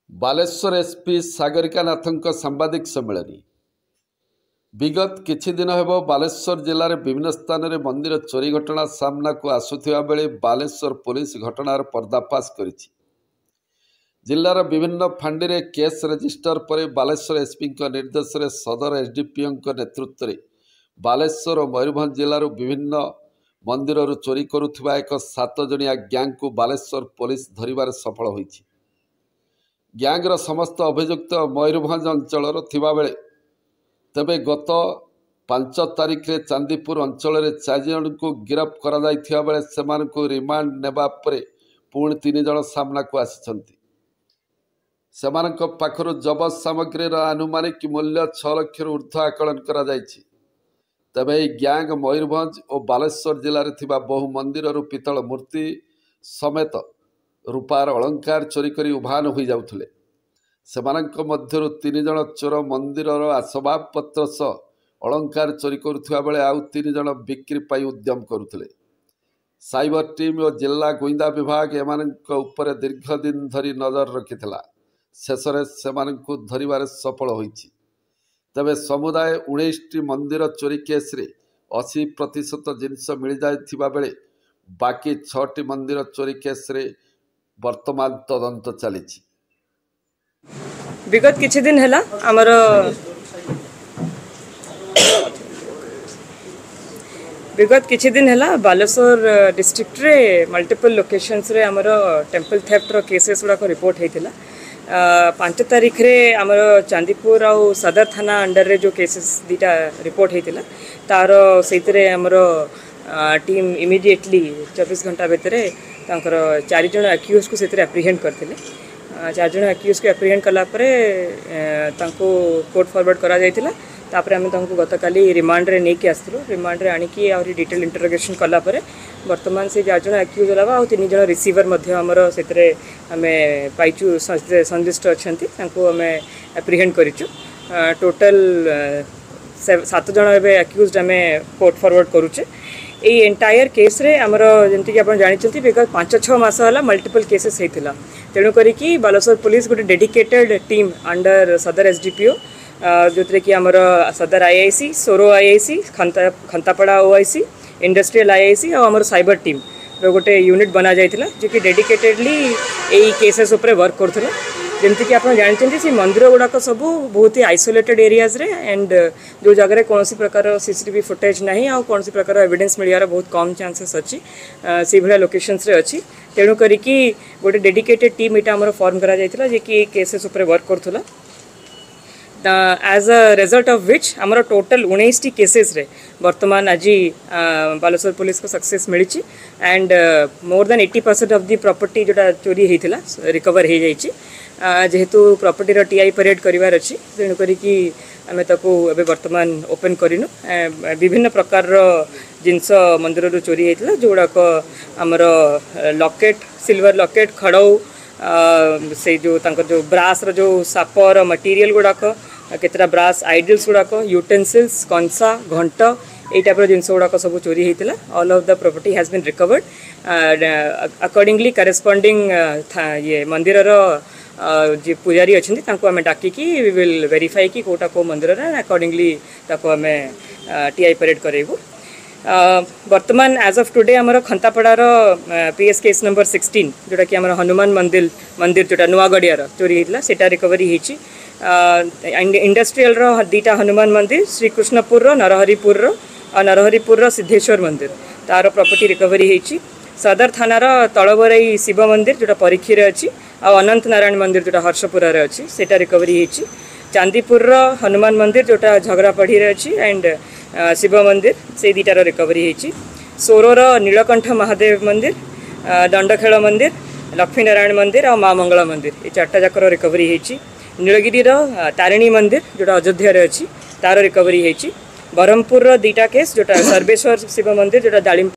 Baleshwar SP Sagarika नाथଙ୍କ सांबादिक सम्मेलन विगत किछि दिन हेब बालेश्वर जिले में विभिन्न स्थान में मंदिर चोरी घटना सामना को आसुथिबा बेले बालेश्वर पुलिस घटनार पर्दाफाश करिछि। जिलार विभिन्न फांडी रे केस रजिस्टर पर बालेश्वर एसपी निर्देश में सदर एसडीपीओ नेतृत्व में बालेश्वर और मयूरभंज जिलार विभिन्न मंदिर चोरी करुथिबा एक 7 जणिया गैंग को बालेश्वर पुलिस धरिबार सफल होइछि। गैंगर समस्त अभियुक्त मयूरभंज अंचल थिबा बेले तेबे गत 5 तारिख रे चांदीपुर अंचल में 4 जन को गिरफ्त करा जायथिबा बेले सेमानकु रिमांड नेबा परे पुणी 3 जन सामना को आसिछन्ति। सेमानक पाखरु जबत सामग्रीर आनुमानिक मूल्य 6 लाख ऊर्ध्व आकलन करा जायछि। तेबे एही गैंग मयूरभंज और बालेश्वर जिले में थिबा बहु मंदिर पितल मूर्ति समेत रूपार अलंकार चोरी करी उभान हो जाउथले। सेमानक मध्यरु 3 जन चोर मंदिर आसबाब पत्र सह अलंकार चोरी करुथिबा बेले आउ 3 जन बिक्री पाई उद्यम करुथले। साइबर टीम और जिला गुइंदा विभाग एमानक उपर दीर्घ दिन धरी नजर रखिथिला। शेषरे सेमानकु धरिबारे सफल होइछि। तबे समुदाय 19टी मंदिर चोरी केस रे 80% जिनस मिल जाइथिबा बेले बाकी 6टी मंदिर चोरी केस रे वर्तमान तदंत चली। विगत किछि दिन हैला हमर विगत किछि दिन हैला बालेश्वर डिस्ट्रिक्ट रे मल्टीपल लोकेशंस रे हमर टेम्पल थेफ्ट रो केसेस गुडा को रिपोर्ट हेतिला। 5 तारीख रे हमर चांदीपुर और सदर थाना अंडर रे जो केसेस दीटा रिपोर्ट हेतिला तार सेतरे हमर टीम इमिडिएटली 24 घंटा भितर तांकर 4 जन एक्यूज को सेतरे एप्रीहेंड करथिले। 4 जन एक्यूज को एप्रीहेंड कला परे तांको कोर्ट फॉरवर्ड करा जायतिला। तापर आम तांको गतकाली रिमांड रे नेकी आसथिलु। रिमांड रे आनिकी आउरी डिटेल इंटरोगेशन कला परे वर्तमान से 4 जन एक्यूज अलावा और 3 जन रिसीवर मध्य हमर सेतरे हमें पाइचु संदिष्ट अछंती तांको हमें एप्रीहेंड करिचु। टोटल 7 जन एबे एक्यूज हमें कोर्ट फॉरवर्ड करूचे। ए एंटायर केस रे हमर जंती कि आपण जानिचंती विगत 5-6 मास होला मल्टीपल केसेस हेतिला। तेणु करी कि बालेश्वर पुलिस गोटे डेडिकेटेड टीम अंडर सदर एसडीपीओ जो कि हमर सदर आईआईसी सोरो आईआईसी खंतापड़ा ओआईसी इंडस्ट्रियल आईआईसी और हमर साइबर टीम रो गोटे यूनिट बना जाइतिला जो कि डेडिकेटेडली एई केसेस ऊपर वर्क करथुला। जमती कि आपण जानते सी मंदिर गुड़ाक सब बहुत ही आइसोलेटेड एरियाज रे एंड जो जगह कौन प्रकार सीसीटीवी फुटेज नहीं आ कौन प्रकार एविडेंस मिलियार बहुत कम चांसेस अच्छी से भाया लोकेशंस रे अच्छी। तेणु करी गोटे डेडिकेटेड टीम इटा हमर फॉर्म करा जाइतिला जे कि केसेस ऊपर वर्क करथुला। As a result of which आमर टोटल 19टी केसेस रे वर्तमान आज बालेश्वर पुलिस को सक्सेस मिली and more than 80% of the property जोटा चोरी होता रिकवर हो जाइए। जेहेतु प्रॉपर्टी टीआई परेड करार अच्छी तेणु करी आम ताको एबे वर्तमान ओपन करिनु। विभिन्न प्रकार जिनस मंदिर चोरी होता जोड़ाक आमर लॉकेट सिल्वर लॉकेट खड़ौ से जो ब्रास रो जो सापर मटेरियल गुड़ाक केतरा ब्रास आइडल्स गुड़ाक यूटेंसिल्स कंसा घंट ये टाइप जिनस गुड़ाक सब चोरी होता। All of the property has been recovered accordingly corresponding ये मंदिर जी पुजारी अच्छा आम डाकिकी वी विल वेरीफाई कि कोटा को मंदिर अकॉर्डिंगली आम टीआई परेड करेबू। वर्तमान एज ऑफ टुडे आमर खंतापड़ार पीएस केस नंबर 16 जोटा कि आमर हनुमान मंदिर जोटा नुआगड़ियार चोरी होता सेटा रिकवरी होती। इंडस्ट्रियल दीटा हनुमान मंदिर श्रीकृष्णपुर नरहरिपुर और नरहरिपुर सिद्धेश्वर मंदिर तार प्रॉपर्टी रिकवरी होती। सदर थानार तलबराई शिव मंदिर जोटा परीक्षी अच्छी और अनंत नारायण मंदिर जोटा हर्षपुर अच्छी सेटा रिकवरी होती। चांदीपुर हनुमान मंदिर जोटा झगड़ापढ़ी अच्छी एंड शिव मंदिर से दीटार रिकवरी होती। सोरोर नीलकंठ महादेव मंदिर दंडखेल मंदिर लक्ष्मी नारायण मंदिर और माँ मंगला मंदिर ये 4टा जाकर रिकवरी होती। नीलगिरी तारिणी मंदिर जोटा अयोध्या अच्छी तार रिकवरी होती। ब्रह्मपुर 2टा केस जोटा सर्वेश्वर शिव मंदिर जोटा दालिम